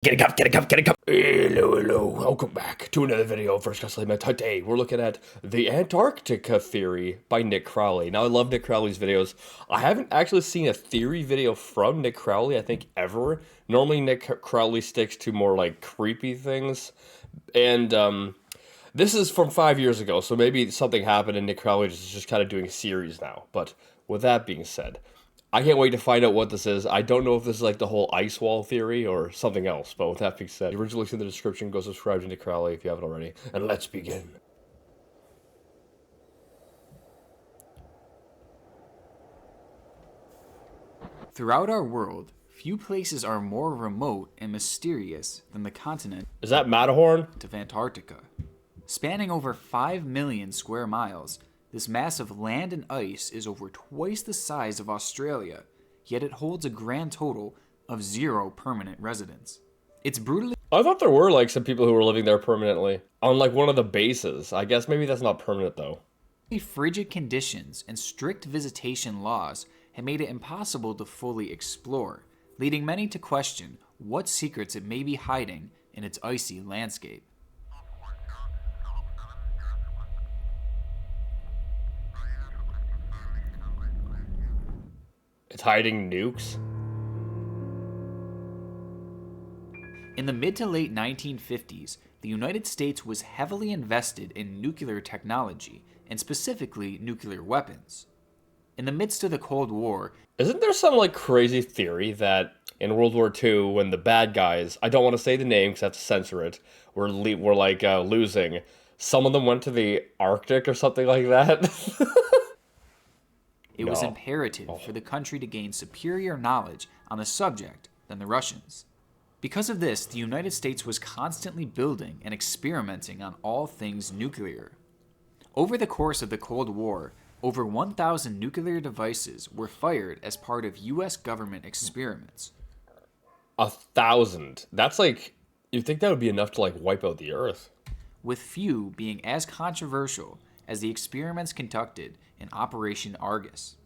Get a cup, get a cup, get a cup. Hello, welcome back to another video of First Class Layman. Today, we're looking at the Antarctica theory by Nick Crowley. Now, I love Nick Crowley's videos. I haven't actually seen a theory video from Nick Crowley, I think, ever. Normally, Nick Crowley sticks to more, like, creepy things. And, this is from 5 years ago, so maybe something happened and Nick Crowley is just kind of doing a series now. But with that being said, I can't wait to find out what this is. I don't know if this is like the whole ice wall theory or something else, but with that being said, the original link's in the description. Go subscribe to Nick Crowley if you haven't already, and let's begin. Throughout our world, few places are more remote and mysterious than the continent Is that Matterhorn? of Antarctica. Spanning over 5 million square miles, this mass of land and ice is over twice the size of Australia, yet it holds a grand total of 0 permanent residents. It's brutally I thought there were like some people who were living there permanently on like one of the bases. I guess maybe that's not permanent though. frigid conditions and strict visitation laws have made it impossible to fully explore, leading many to question what secrets it may be hiding in its icy landscape. It's hiding nukes. In the mid to late 1950s, the United States was heavily invested in nuclear technology, and specifically nuclear weapons. In the midst of the Cold War, Isn't there some like crazy theory that in World War II, when the bad guys, I don't want to say the name because I have to censor it, were losing, some of them went to the Arctic or something like that? it was imperative for the country to gain superior knowledge on the subject than the Russians. Because of this, the United States was constantly building and experimenting on all things nuclear. Over the course of the Cold War, over 1,000 nuclear devices were fired as part of U.S. government experiments. 1,000. That's like, you'd think that would be enough to like wipe out the Earth. With few being as controversial as the experiments conducted in Operation Argus.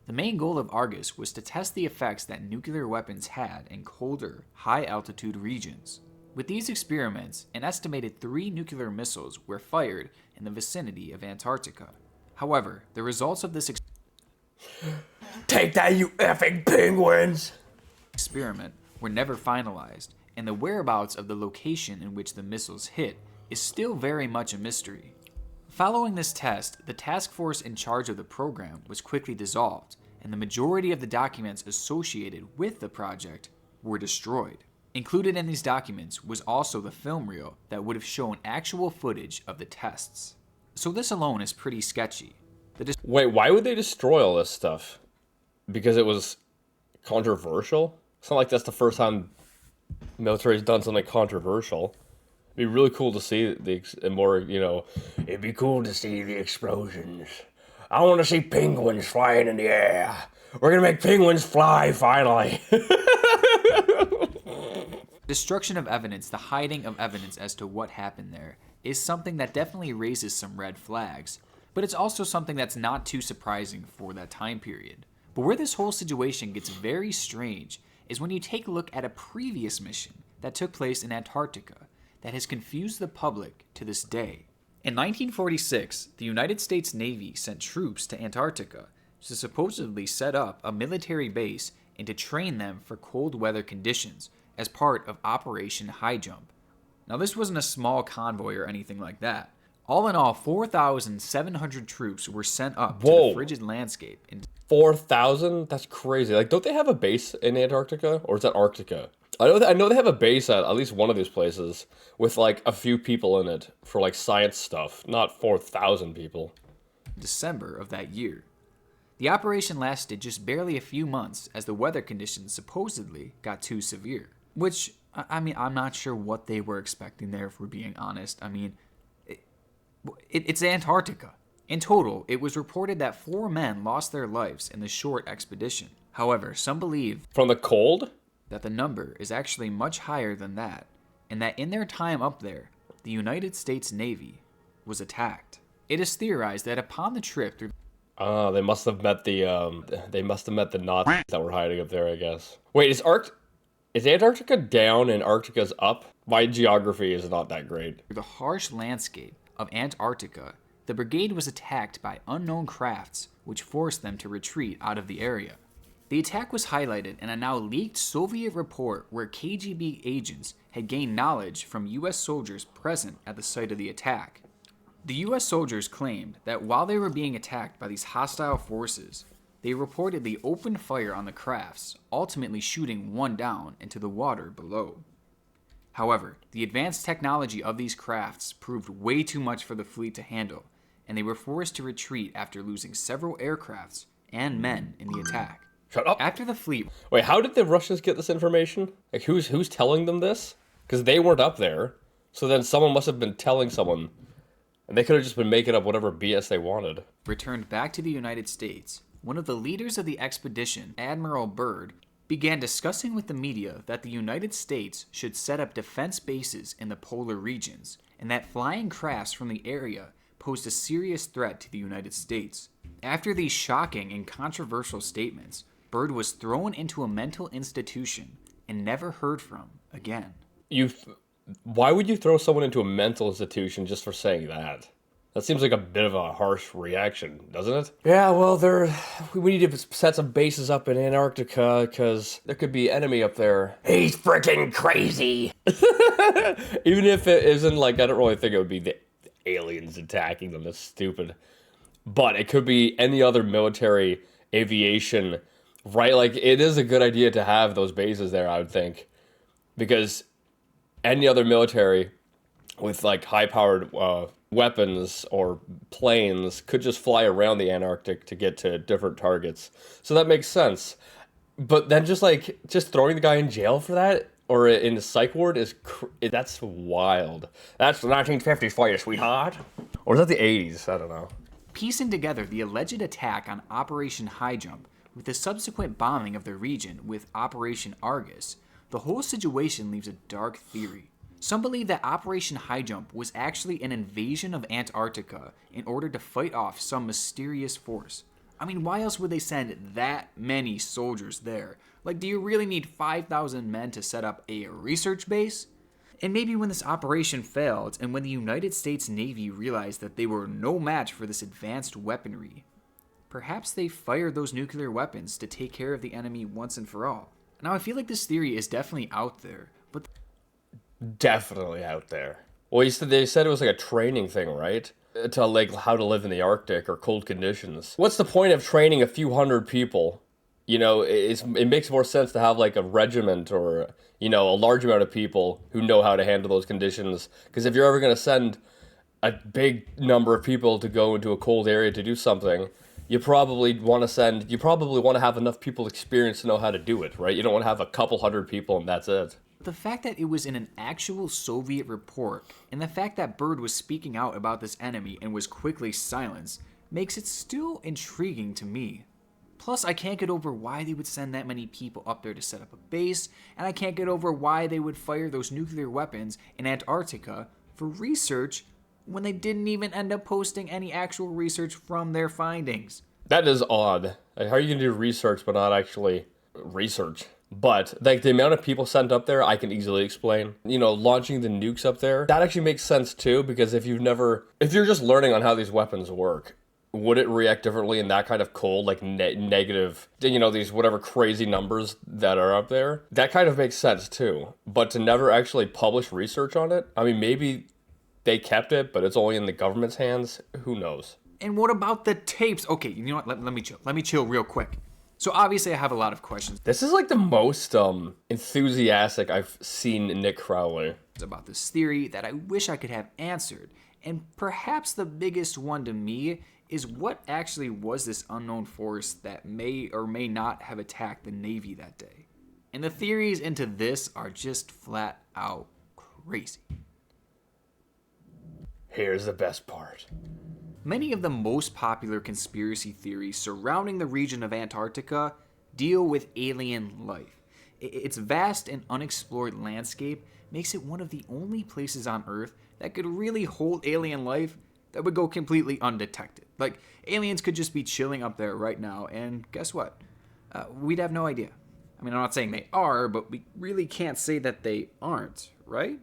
The main goal of Argus was to test the effects that nuclear weapons had in colder, high-altitude regions. With these experiments, an estimated 3 nuclear missiles were fired in the vicinity of Antarctica. However, the results of this Take that, you effing penguins! experiment were never finalized, and the whereabouts of the location in which the missiles hit is still very much a mystery. Following this test, the task force in charge of the program was quickly dissolved, and the majority of the documents associated with the project were destroyed. Included in these documents was also the film reel that would have shown actual footage of the tests. So this alone is pretty sketchy. Wait, why would they destroy all this stuff? Because it was controversial? It's not like that's the first time the military's done something controversial. It'd be really cool to see it'd be cool to see the explosions. I want to see penguins flying in the air. We're gonna make penguins fly, finally. Destruction of evidence, the hiding of evidence as to what happened there, is something that definitely raises some red flags, but it's also something that's not too surprising for that time period. But where this whole situation gets very strange is when you take a look at a previous mission that took place in Antarctica that has confused the public to this day. In 1946, the United States Navy sent troops to Antarctica to supposedly set up a military base and to train them for cold weather conditions as part of Operation High Jump. Now, this wasn't a small convoy or anything like that. All in all, 4,700 troops were sent up to the frigid landscape. 4,000? That's crazy. Like, don't they have a base in Antarctica? Or is that Arctica? I know they have a base at least one of these places with, like, a few people in it for, like, science stuff. Not 4,000 people. December of that year. The operation lasted just barely a few months as the weather conditions supposedly got too severe. Which, I mean, I'm not sure what they were expecting there, if we're being honest. I mean, it's Antarctica. In total, it was reported that 4 men lost their lives in the short expedition. However, some believe From the cold? that the number is actually much higher than that, and that in their time up there, the United States Navy was attacked. It is theorized that upon the trip through They must have met the Nazis that were hiding up there, I guess. Wait, Is Antarctica down and Arctica's up? My geography is not that great. The harsh landscape of Antarctica, the brigade was attacked by unknown crafts, which forced them to retreat out of the area. The attack was highlighted in a now leaked Soviet report where KGB agents had gained knowledge from US soldiers present at the site of the attack. The US soldiers claimed that while they were being attacked by these hostile forces, they reportedly opened fire on the crafts, ultimately shooting one down into the water below. However, the advanced technology of these crafts proved way too much for the fleet to handle, and they were forced to retreat after losing several aircrafts and men in the attack. Shut up. After the fleet... Wait, how did the Russians get this information? Like, who's telling them this? Because they weren't up there. So then someone must have been telling someone. And they could have just been making up whatever BS they wanted. returned back to the United States, one of the leaders of the expedition, Admiral Byrd, began discussing with the media that the United States should set up defense bases in the polar regions, and that flying crafts from the area posed a serious threat to the United States. After these shocking and controversial statements, Byrd was thrown into a mental institution and never heard from again. Why would you throw someone into a mental institution just for saying that? That seems like a bit of a harsh reaction, doesn't it? Yeah, well, we need to set some bases up in Antarctica because there could be enemy up there. He's freaking crazy. Even if it isn't, like, I don't really think it would be the aliens attacking them. That's stupid. But it could be any other military aviation, right? Like, it is a good idea to have those bases there, I would think. Because any other military with, like, high-powered weapons or planes could just fly around the Antarctic to get to different targets. So that makes sense. But then just throwing the guy in jail for that or in the psych ward that's wild. That's the 1950s for you, sweetheart. Or is that the 80s? I don't know. Piecing together the alleged attack on Operation High Jump with the subsequent bombing of the region with Operation Argus, the whole situation leaves a dark theory. Some believe that Operation High Jump was actually an invasion of Antarctica in order to fight off some mysterious force. I mean, why else would they send that many soldiers there? Like, do you really need 5,000 men to set up a research base? And maybe when this operation failed, and when the United States Navy realized that they were no match for this advanced weaponry, perhaps they fired those nuclear weapons to take care of the enemy once and for all. Now, I feel like this theory is definitely out there, but... Definitely out there. Well, they said it was like a training thing, right? To, like, how to live in the Arctic or cold conditions. What's the point of training a few hundred people? You know, it makes more sense to have, like, a regiment or, you know, a large amount of people who know how to handle those conditions. Because if you're ever going to send a big number of people to go into a cold area to do something, you probably want to have enough people experienced to know how to do it, right? You don't want to have a couple hundred people and that's it. the fact that it was in an actual Soviet report, and the fact that Byrd was speaking out about this enemy and was quickly silenced, makes it still intriguing to me. Plus, I can't get over why they would send that many people up there to set up a base, and I can't get over why they would fire those nuclear weapons in Antarctica for research when they didn't even end up posting any actual research from their findings. That is odd. Like, how are you going to do research but not actually research? But, like, the amount of people sent up there, I can easily explain. You know, launching the nukes up there, that actually makes sense too, because if you're just learning on how these weapons work, would it react differently in that kind of cold, like, negative, you know, these whatever crazy numbers that are up there? That kind of makes sense too. But to never actually publish research on it, I mean, maybe they kept it, but it's only in the government's hands. Who knows? And what about the tapes? Okay, you know what? Let me chill. Let me chill real quick. So obviously I have a lot of questions This is like the most enthusiastic I've seen Nick Crowley about this theory that I wish I could have answered. And perhaps the biggest one to me is what actually was this unknown force that may or may not have attacked the Navy that day. And the theories into this are just flat out crazy. Here's the best part. Many of the most popular conspiracy theories surrounding the region of Antarctica deal with alien life. Its vast and unexplored landscape makes it one of the only places on Earth that could really hold alien life that would go completely undetected. Like, aliens could just be chilling up there right now, and guess what? We'd have no idea. I mean, I'm not saying they are, but we really can't say that they aren't, right?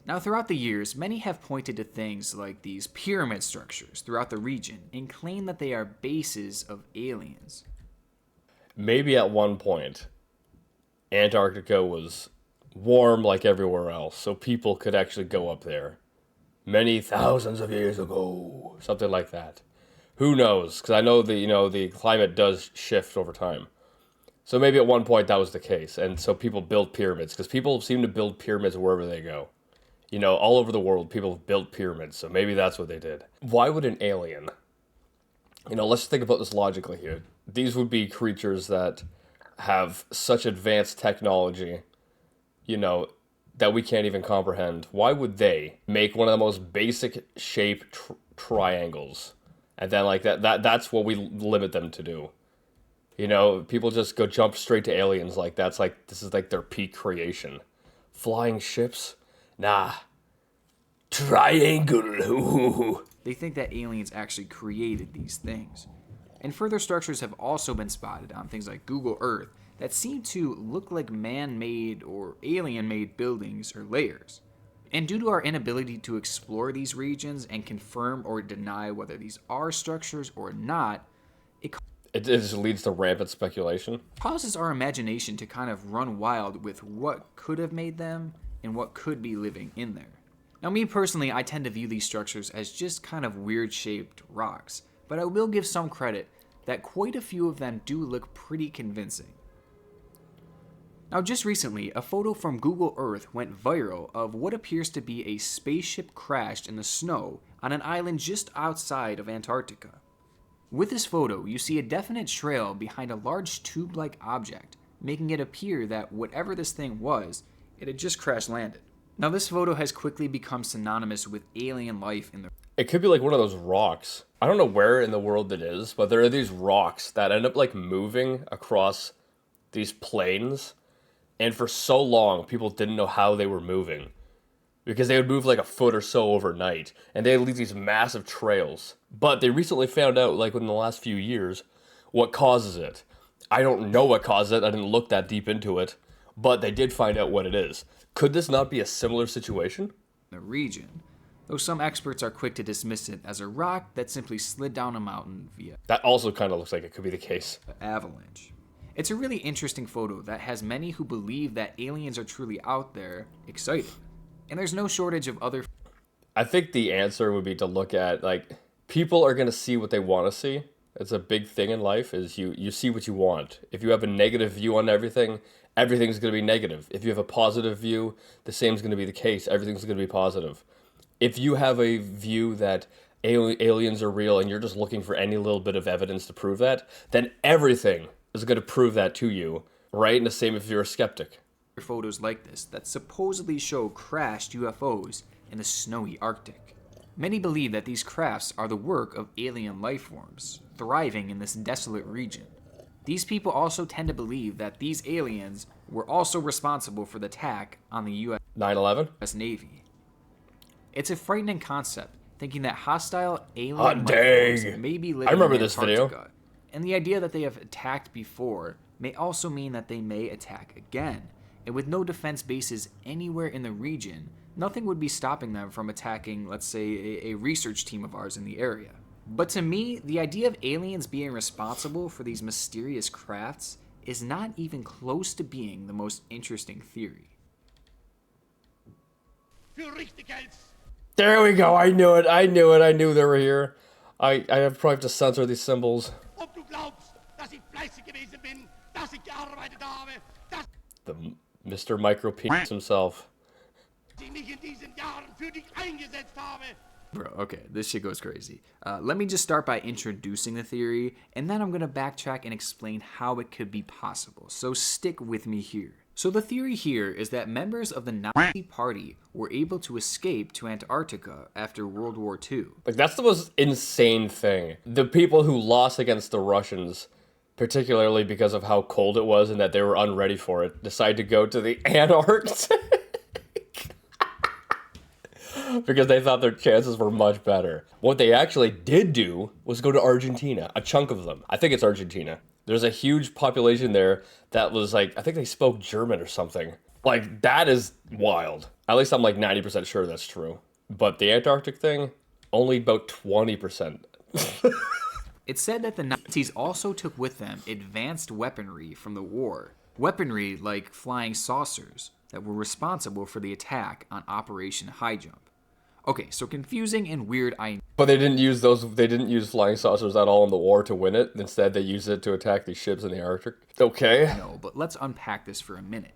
Now, throughout the years, many have pointed to things like these pyramid structures throughout the region and claim that they are bases of aliens. Maybe at one point, Antarctica was warm like everywhere else, so people could actually go up there. Many thousands of years ago, something like that. Who knows? Because I know the climate does shift over time. So maybe at one point that was the case, and so people built pyramids because people seem to build pyramids wherever they go. All over the world, people have built pyramids, so maybe that's what they did. Why would an alien? Let's think about this logically here. These would be creatures that have such advanced technology, that we can't even comprehend. Why would they make one of the most basic shape triangles? And then like that's what we limit them to do. People just go jump straight to aliens like that's like this is like their peak creation. Flying ships? Nah. Triangle. They think that aliens actually created these things. And further structures have also been spotted on things like Google Earth that seem to look like man-made or alien-made buildings or layers. And due to our inability to explore these regions and confirm or deny whether these are structures or not, it just leads to rampant speculation. Causes our imagination to kind of run wild with what could have made them and what could be living in there. Now, me personally, I tend to view these structures as just kind of weird-shaped rocks, but I will give some credit that quite a few of them do look pretty convincing. Now, just recently, a photo from Google Earth went viral of what appears to be a spaceship crashed in the snow on an island just outside of Antarctica. With this photo, you see a definite trail behind a large tube-like object, making it appear that whatever this thing was, it had just crash-landed. Now, this photo has quickly become synonymous with alien life in the... It could be like one of those rocks. I don't know where in the world it is, but there are these rocks that end up like moving across these plains. And for so long, people didn't know how they were moving. Because they would move like a foot or so overnight. And they would leave these massive trails. But they recently found out, like within the last few years, what causes it. I don't know what causes it. I didn't look that deep into it. But they did find out what it is. Could this not be a similar situation? The region, though some experts are quick to dismiss it as a rock that simply slid down a mountain via That also kind of looks like it could be the case. Avalanche. It's a really interesting photo that has many who believe that aliens are truly out there excited. And there's no shortage of other... I think the answer would be to look at, like, people are going to see what they want to see. It's a big thing in life, is you see what you want. If you have a negative view on everything, everything's going to be negative. If you have a positive view, the same is going to be the case. Everything's going to be positive. If you have a view that aliens are real and you're just looking for any little bit of evidence to prove that, then everything is going to prove that to you, right? And the same if you're a skeptic. Photos like this that supposedly show crashed UFOs in the snowy Arctic. Many believe that these crafts are the work of alien life forms, thriving in this desolate region. These people also tend to believe that these aliens were also responsible for the attack on the U.S. 9/11? Navy. It's a frightening concept, thinking that hostile alien Hot life forms dang. may be living I remember in this Antarctica. video. And the idea that they have attacked before may also mean that they may attack again. And with no defense bases anywhere in the region, nothing would be stopping them from attacking, let's say, a research team of ours in the area. But to me, the idea of aliens being responsible for these mysterious crafts is not even close to being the most interesting theory. There we go. I knew it. I knew they were here. I probably have to censor these symbols. The Mr. Micro Penis himself. Bro, okay, this shit goes crazy. Let me just start by introducing the theory, and then I'm going to backtrack and explain how it could be possible. So stick with me here. So the theory here is that members of the Nazi Party were able to escape to Antarctica after World War II. Like, that's the most insane thing. The people who lost against the Russians, particularly because of how cold it was and that they were unready for it, decided to go to the Antarctic. Because they thought their chances were much better. What they actually did do was go to Argentina. A chunk of them. I think it's Argentina. There's a huge population there that was like, I think they spoke German or something. Like, that is wild. At least I'm like 90% sure that's true. But the Antarctic thing, only about 20%. It's said that the Nazis also took with them advanced weaponry from the war. Weaponry like flying saucers that were responsible for the attack on Operation High Jump. Okay, so confusing and weird I But they didn't use flying saucers at all in the war to win it. Instead, they used it to attack these ships in the Arctic. Okay. know, but let's unpack this for a minute.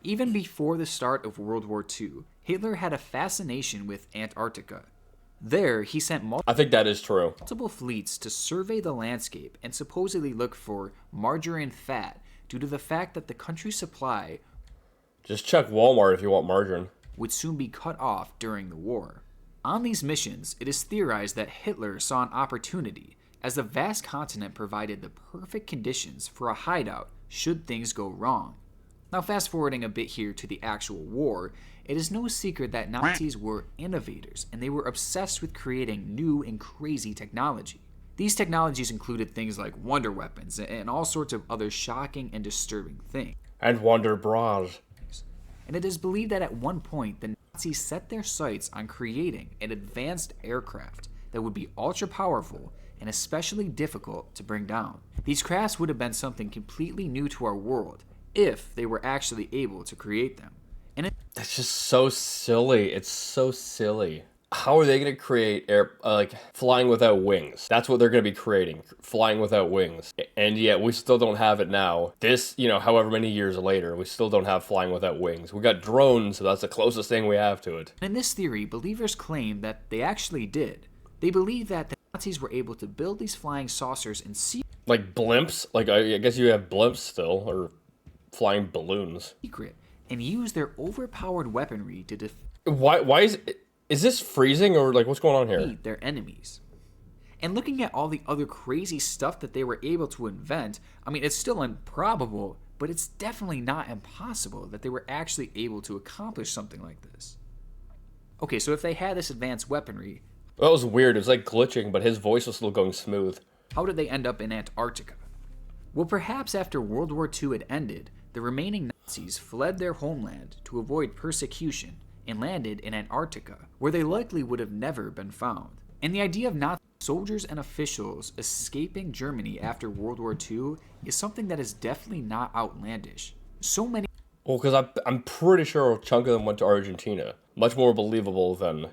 Even before the start of World War II, Hitler had a fascination with Antarctica. There, he sent I think that is true. multiple fleets to survey the landscape and supposedly look for margarine fat due to the fact that the country's supply Just check Walmart if you want margarine. would soon be cut off during the war. On these missions, it is theorized that Hitler saw an opportunity, as the vast continent provided the perfect conditions for a hideout should things go wrong. Now, fast forwarding a bit here to the actual war, it is no secret that Nazis were innovators and they were obsessed with creating new and crazy technology. These technologies included things like wonder weapons and all sorts of other shocking and disturbing things. And Wonder Bras. And it is believed that at one point the Nazis set their sights on creating an advanced aircraft that would be ultra powerful and especially difficult to bring down. These crafts would have been something completely new to our world if they were actually able to create them. And That's just so silly. It's so silly. How are they going to create flying without wings? That's what they're going to be creating, flying without wings. And yet we still don't have it now. This, however many years later, we still don't have flying without wings. We got drones, so that's the closest thing we have to it. in this theory, believers claim that they actually did. They believe that the Nazis were able to build these flying saucers in Like blimps? Like, I guess you have blimps still, or flying balloons. secret and use their overpowered weaponry to defeat Why is this freezing, or like what's going on here? their enemies. And looking at all the other crazy stuff that they were able to invent, I mean, it's still improbable, but it's definitely not impossible that they were actually able to accomplish something like this. Okay, so if they had this advanced weaponry, That was weird. It was like glitching, but his voice was still going smooth. how did they end up in Antarctica? Well, perhaps after World War II had ended, the remaining Nazis fled their homeland to avoid persecution and landed in Antarctica, where they likely would have never been found. And the idea of Nazi soldiers and officials escaping Germany after World War II is something that is definitely not outlandish. So many Well, because I'm pretty sure a chunk of them went to Argentina. Much more believable than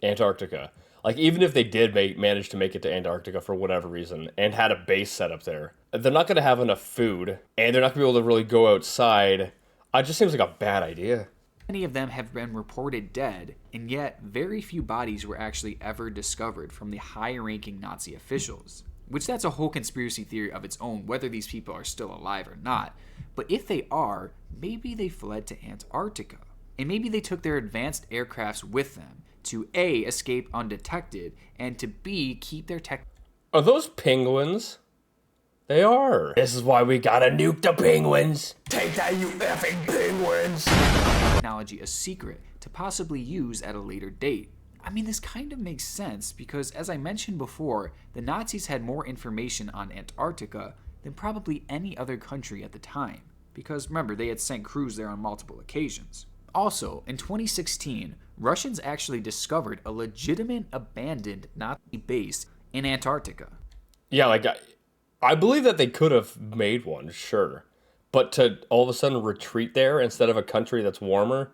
Antarctica. Like, even if they did manage to make it to Antarctica for whatever reason and had a base set up there, they're not going to have enough food, and they're not going to be able to really go outside. It just seems like a bad idea. Many of them have been reported dead, and yet very few bodies were actually ever discovered from the high-ranking Nazi officials. Which that's a whole conspiracy theory of its own, whether these people are still alive or not. But if they are, maybe they fled to Antarctica. And maybe they took their advanced aircrafts with them to A, escape undetected, and to B, keep their Are those penguins? They are. This is why we gotta nuke the penguins. Take that, you effing penguins. technology a secret to possibly use at a later date. I mean, this kind of makes sense because, as I mentioned before, the Nazis had more information on Antarctica than probably any other country at the time. Because remember, they had sent crews there on multiple occasions. Also, in 2016, Russians actually discovered a legitimate abandoned Nazi base in Antarctica. Yeah, like, I believe that they could have made one, sure. But to all of a sudden retreat there instead of a country that's warmer,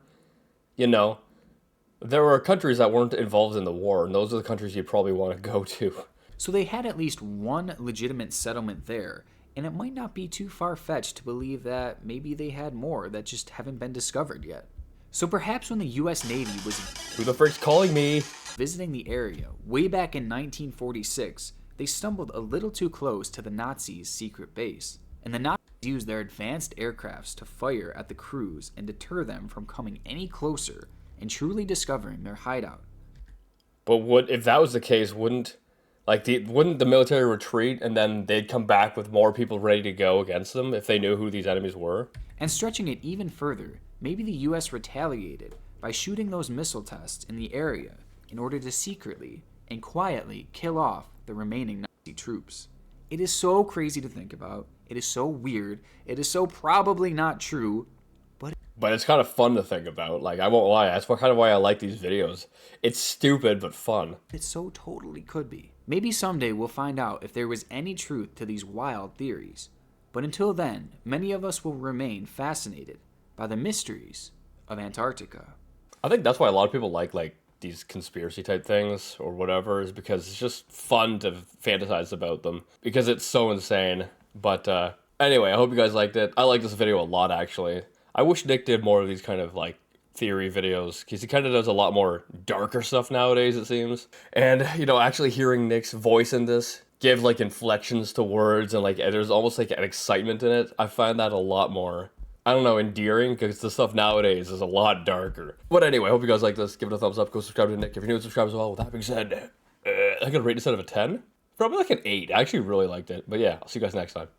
there were countries that weren't involved in the war, and those are the countries you probably want to go to. So they had at least one legitimate settlement there, and it might not be too far-fetched to believe that maybe they had more that just haven't been discovered yet. So perhaps when the US Navy was Who the frick's calling me? visiting the area way back in 1946, they stumbled a little too close to the Nazis' secret base. And the Nazis used their advanced aircrafts to fire at the crews and deter them from coming any closer and truly discovering their hideout. But if that was the case, wouldn't the military retreat and then they'd come back with more people ready to go against them if they knew who these enemies were? And stretching it even further, maybe the US retaliated by shooting those missile tests in the area in order to secretly and quietly kill off the remaining Nazi troops. It is so crazy to think about. It is so weird. It is so probably not true. But it's kind of fun to think about. Like, I won't lie, that's kind of why I like these videos. It's stupid, but fun. It so totally could be. Maybe someday we'll find out if there was any truth to these wild theories. But until then, many of us will remain fascinated by the mysteries of Antarctica. I think that's why a lot of people like these conspiracy type things or whatever, is because it's just fun to fantasize about them because it's so insane. But anyway, I hope you guys liked it. I like this video a lot, actually. I wish Nick did more of these kind of like theory videos because he kind of does a lot more darker stuff nowadays, it seems. And you know, actually hearing Nick's voice in this give like inflections to words and like there's almost like an excitement in it. I find that a lot more, I don't know, endearing, because the stuff nowadays is a lot darker. But anyway, I hope you guys like this. Give it a thumbs up. Go subscribe to Nick if you're new, subscribe as well. With that being said, I could rate this out of a 10. Probably like an 8. I actually really liked it. But yeah, I'll see you guys next time.